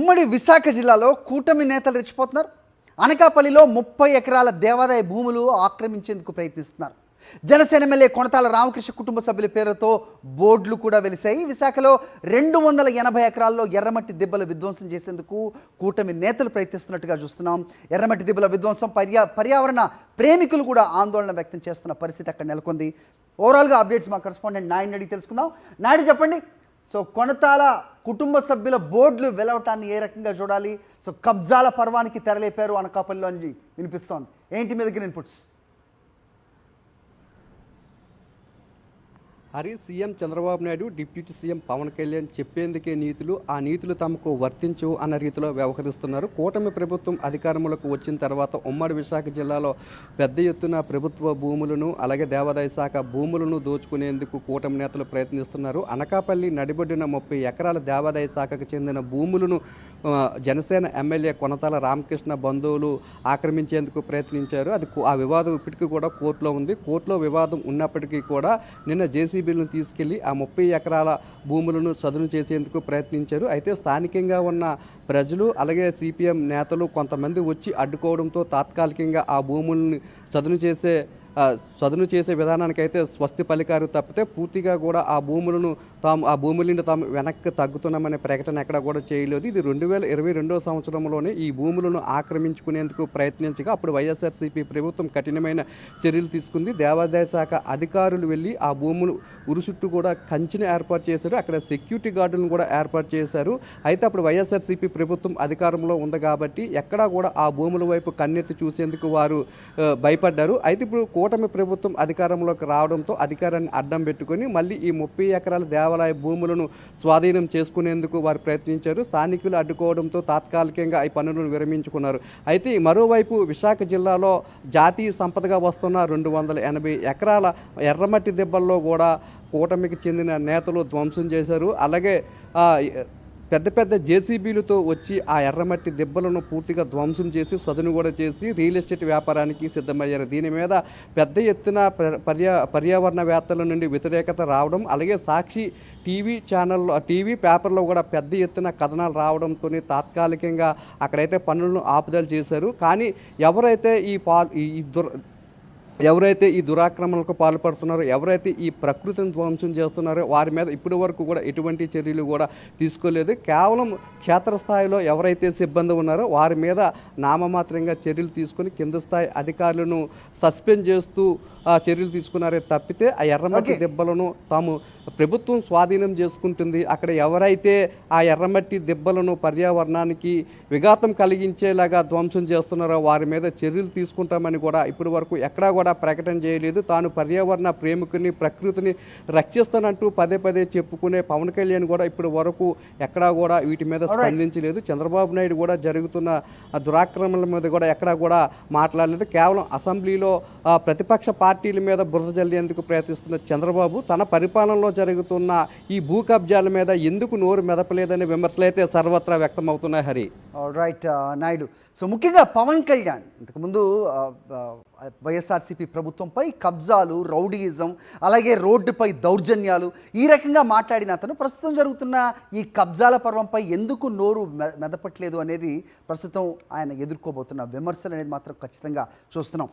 ఉమ్మడి విశాఖ జిల్లాలో కూటమి నేతలు రెచ్చిపోతున్నారు. అనకాపల్లిలో 30 ఎకరాల దేవాదాయ భూములు ఆక్రమించేందుకు ప్రయత్నిస్తున్నారు. జనసేన ఎమ్మెల్యే కొనతాల రామకృష్ణ కుటుంబ సభ్యుల పేరుతో బోర్డులు కూడా వెలిశాయి. విశాఖలో 280 ఎకరాల్లో ఎర్రమట్టి దిబ్బలు విధ్వంసం చేసేందుకు కూటమి నేతలు ప్రయత్నిస్తున్నట్టుగా చూస్తున్నాం. ఎర్రమట్టి దిబ్బల విధ్వంసం పర్యావరణ ప్రేమికులు కూడా ఆందోళన వ్యక్తం చేస్తున్న పరిస్థితి అక్కడ నెలకొంది. ఓవరాల్గా అప్డేట్స్ మా కరెస్పాండెంట్ నాయుడిని అడిగి తెలుసుకుందాం. నాయుడు చెప్పండి, సో కొనతాల కుటుంబ సభ్యుల బోర్డులు వెలవటాన్ని ఏ రకంగా చూడాలి? సో కబ్జాల పర్వానికి తెరలేపారు అనకాపల్లిలో అని వినిపిస్తోంది. ఏంటి మీ దగ్గర inputs? CM Chandrababu Naidu, deputy CM Pawan Kalyan చెప్పేందుకే నీతులు, ఆ నీతులు తమకు వర్తించవు అన్న రీతిలో వ్యవహరిస్తున్నారు. కూటమి ప్రభుత్వం అధికారంలోకి వచ్చిన తర్వాత ఉమ్మడి విశాఖ జిల్లాలో పెద్ద ఎత్తున ప్రభుత్వ భూములను అలాగే దేవాదాయ శాఖ భూములను దోచుకునేందుకు కూటమి నేతలు ప్రయత్నిస్తున్నారు. అనకాపల్లి నడిబొడ్డిన 30 ఎకరాల దేవాదాయ శాఖకు చెందిన భూములను జనసేన ఎమ్మెల్యే కొనతాల రామకృష్ణ బంధువులు ఆక్రమించేందుకు ప్రయత్నించారు. ఆ వివాదం ఇప్పటికీ కూడా కోర్టులో ఉంది. కోర్టులో వివాదం ఉన్నప్పటికీ కూడా నిన్న జేసీబీలను తీసుకెళ్లి ఆ 30 ఎకరాల భూములను చదును చేసేందుకు ప్రయత్నించారు. అయితే స్థానికంగా ఉన్న ప్రజలు అలాగే సిపిఎం నేతలు కొంతమంది వచ్చి అడ్డుకోవడంతో తాత్కాలికంగా ఆ భూములను చదును చేసే విధానానికైతే స్వస్తి పలికారు తప్పితే పూర్తిగా కూడా ఆ భూముల నుండి తాము వెనక్కి తగ్గుతున్నామనే ప్రకటన ఎక్కడ కూడా చేయలేదు. ఇది 2022 సంవత్సరంలోనే ఈ భూములను ఆక్రమించుకునేందుకు ప్రయత్నించగా అప్పుడు వైఎస్ఆర్సీపీ ప్రభుత్వం కఠినమైన చర్యలు తీసుకుంది. దేవాదాయ శాఖ అధికారులు వెళ్ళి ఆ భూములు ఉరుచుట్టు కూడా కంచెను ఏర్పాటు చేశారు. అక్కడ సెక్యూరిటీ గార్డులను కూడా ఏర్పాటు చేశారు. అయితే అప్పుడు వైఎస్ఆర్సీపీ ప్రభుత్వం అధికారంలో ఉంది కాబట్టి ఎక్కడా కూడా ఆ భూముల వైపు కన్నెత్తి చూసేందుకు వారు భయపడ్డారు. అయితే ఇప్పుడు కూటమి ప్రభుత్వం అధికారంలోకి రావడంతో అధికారాన్ని అడ్డం పెట్టుకొని మళ్ళీ ఈ 30 ఎకరాల దేవాలయ భూములను స్వాధీనం చేసుకునేందుకు వారు ప్రయత్నించారు. స్థానికులు అడ్డుకోవడంతో తాత్కాలికంగా ఈ పనులను విరమించుకున్నారు. అయితే మరోవైపు విశాఖ జిల్లాలో జాతీయ సంపదగా వస్తున్న 280 ఎకరాల ఎర్రమట్టి దిబ్బల్లో కూడా కూటమికి చెందిన నేతలు ధ్వంసం చేశారు. అలాగే పెద్ద పెద్ద జేసీబీలతో వచ్చి ఆ ఎర్రమట్టి దిబ్బలను పూర్తిగా ధ్వంసం చేసి సదును కూడా చేసి రియల్ ఎస్టేట్ వ్యాపారానికి సిద్ధమయ్యారు. దీని మీద పెద్ద ఎత్తున పర్యావరణవేత్తల నుండి వ్యతిరేకత రావడం, అలాగే సాక్షి టీవీ పేపర్లో కూడా పెద్ద ఎత్తున కథనాలు రావడంతో తాత్కాలికంగా అక్కడైతే పనులను ఆపుదల చేశారు. కానీ ఎవరైతే ఈ దురాక్రమణలకు పాల్పడుతున్నారో, ఎవరైతే ఈ ప్రకృతిని ధ్వంసం చేస్తున్నారో వారి మీద ఇప్పటి వరకు కూడా ఎటువంటి చర్యలు కూడా తీసుకోలేదు. కేవలం క్షేత్రస్థాయిలో ఎవరైతే సిబ్బంది ఉన్నారో వారి మీద నామమాత్రంగా చర్యలు తీసుకొని కింద స్థాయి అధికారులను సస్పెండ్ చేస్తూ చర్యలు తీసుకున్నారే తప్పితే ఆ ఎర్రమట్టి దిబ్బలను తాము ప్రభుత్వం స్వాధీనం చేసుకుంటుంది, అక్కడ ఎవరైతే ఆ ఎర్రమట్టి దిబ్బలను పర్యావరణానికి విఘాతం కలిగించేలాగా ధ్వంసం చేస్తున్నారో వారి మీద చర్యలు తీసుకుంటామని కూడా ఇప్పటి వరకు ఎక్కడా కూడా ప్రకటన చేయలేదు. తాను పర్యావరణ ప్రేమికుని, ప్రకృతిని రక్షిస్తానంటూ పదే చెప్పుకునే పవన్ కళ్యాణ్ కూడా ఇప్పటి వరకు ఎక్కడా కూడా వీటి మీద స్పందించలేదు. చంద్రబాబు నాయుడు కూడా జరుగుతున్న దురాక్రమణల మీద కూడా ఎక్కడా కూడా మాట్లాడలేదు. కేవలం అసెంబ్లీలో ప్రతిపక్ష పార్టీల మీద బురద జల్లేందుకు ప్రయత్నిస్తున్న చంద్రబాబు తన పరిపాలనలో జరుగుతున్న ఈ భూ కబ్జాల మీద ఎందుకు నోరు మెదపలేదనే విమర్శలు అయితే సర్వత్రా వ్యక్తమవుతున్నాయి. హరి రైట్ నాయుడు. సో ముఖ్యంగా పవన్ కళ్యాణ్ ఇంతకుముందు వైఎస్ఆర్సీపీ ప్రభుత్వంపై కబ్జాలు, రౌడీయిజం, అలాగే రోడ్డుపై దౌర్జన్యాలు ఈ రకంగా మాట్లాడిన అతను ప్రస్తుతం జరుగుతున్న ఈ కబ్జాల పర్వంపై ఎందుకు నోరు మెదపట్లేదు అనేది ప్రస్తుతం ఆయన ఎదుర్కోబోతున్న విమర్శలు అనేది మాత్రం ఖచ్చితంగా చూస్తున్నాం.